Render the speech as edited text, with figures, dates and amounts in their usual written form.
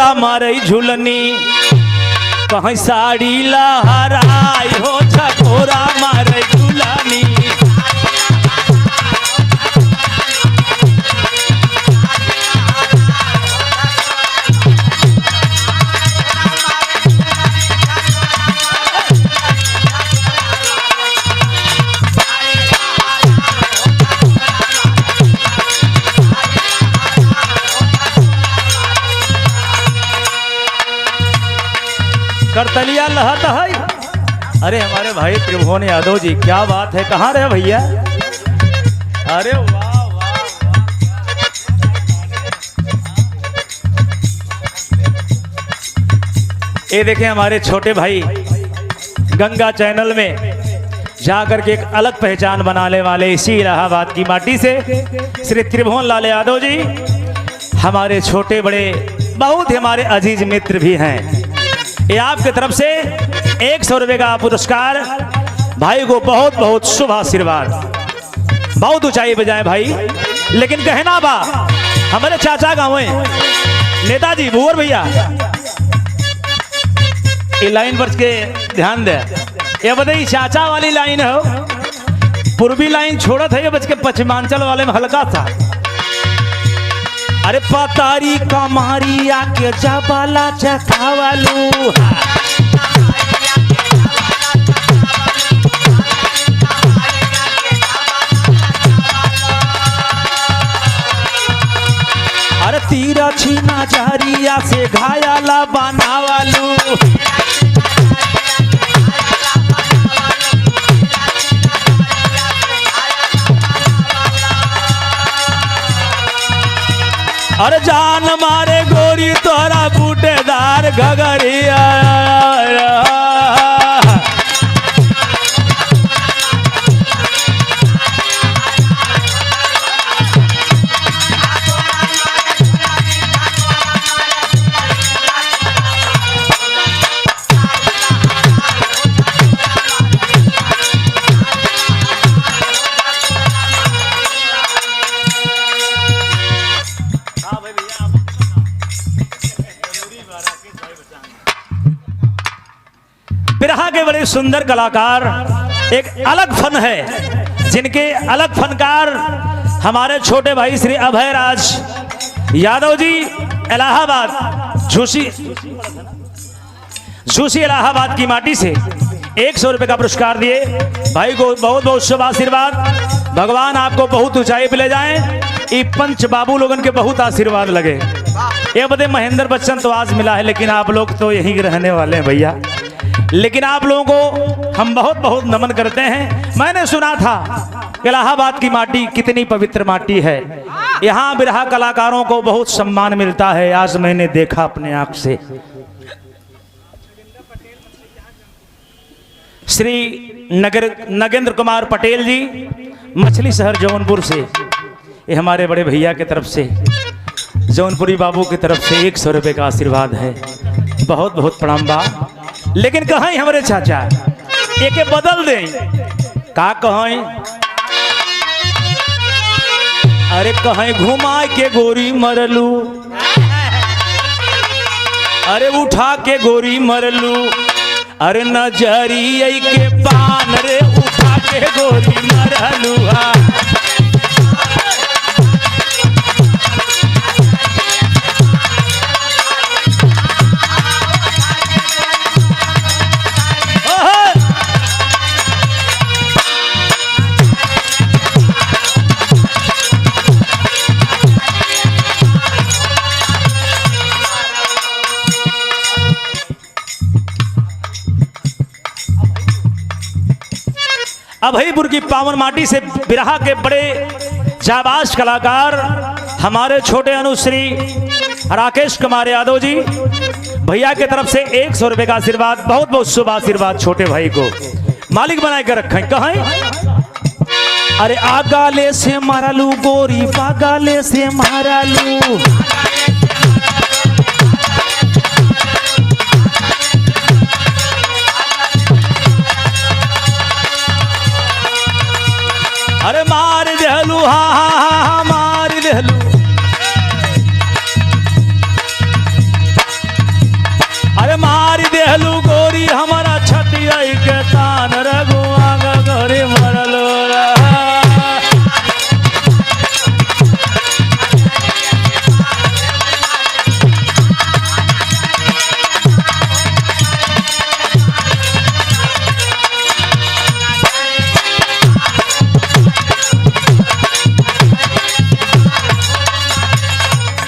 छकोरा मारे झुलनी कहीं साड़ी लहराई हो छकोरा मारे झुलनी। करतलिया लहत है। अरे हमारे भाई त्रिभुवन यादव जी, क्या बात है, कहाँ रहे भैया? अरे वाह वाह। ये देखें हमारे छोटे भाई गंगा चैनल में जाकर के एक अलग पहचान बनाने वाले इसी इलाहाबाद की माटी से श्री त्रिभुवन लाल यादव जी हमारे छोटे बड़े बहुत ही हमारे अजीज मित्र भी हैं। ये आपके तरफ से 100 रुपये का पुरस्कार, भाई को बहुत बहुत शुभ आशीर्वाद, बहुत ऊंचाई पे जाए भाई। लेकिन कहना बा हमारे चाचा गाँव नेताजी भूवर भैया, ये लाइन पर के ध्यान दे। ये बताइए चाचा वाली लाइन हो, पूर्वी लाइन छोड़त है, ये बच के पश्चिमांचल वाले में हल्का था। अरे पतारी कमारिया के जबाला चखावालू, अरे तीरा छीना जहरिया से घायाला बनावालू। अरे जान मारे गोरी तोरा बूटेदार घगरिया, बिरहा के बड़े सुंदर कलाकार, एक अलग फन है जिनके अलग फनकार हमारे छोटे भाई श्री अभय राज यादव जी इलाहाबाद झूसी इलाहाबाद की माटी से 100 रुपये का पुरस्कार दिए। भाई को बहुत बहुत शुभ आशीर्वाद, भगवान आपको बहुत ऊंचाई पे ले जाएं। ये पंच बाबू लोगन के बहुत आशीर्वाद लगे। ये बता महेंद्र बच्चन तो आज मिला है, लेकिन आप लोग तो यहीं के रहने वाले हैं भैया। लेकिन आप लोगों को हम बहुत बहुत नमन करते हैं। मैंने सुना था इलाहाबाद की माटी कितनी पवित्र माटी है, यहाँ बिरहा कलाकारों को बहुत सम्मान मिलता है। आज मैंने देखा अपने आंख से। श्री नगेंद्र कुमार पटेल जी मछली शहर जौनपुर से, ये हमारे बड़े भैया की तरफ से, जौनपुरी बाबू की तरफ से 100 रुपये का आशीर्वाद है। बहुत बहुत प्रणाम बा। लेकिन कहीं हमारे चाचा एक बदल दे का कहें, अरे कहें घुमा के गोरी मरलू, अरे उठा के गोरी मरलू, अरे नजरिया के पान रे उठा के गोरी मरलू। अभयपुर की पावन माटी से बिरहा के बड़े जाबाज कलाकार हमारे छोटे अनुश्री राकेश कुमार यादव जी भैया की तरफ से 100 रुपये का आशीर्वाद, बहुत बहुत शुभ आशीर्वाद छोटे भाई को मालिक बना कर रखें। कहें अरे आगाले से मारालू गोरी पागाले से मारालू,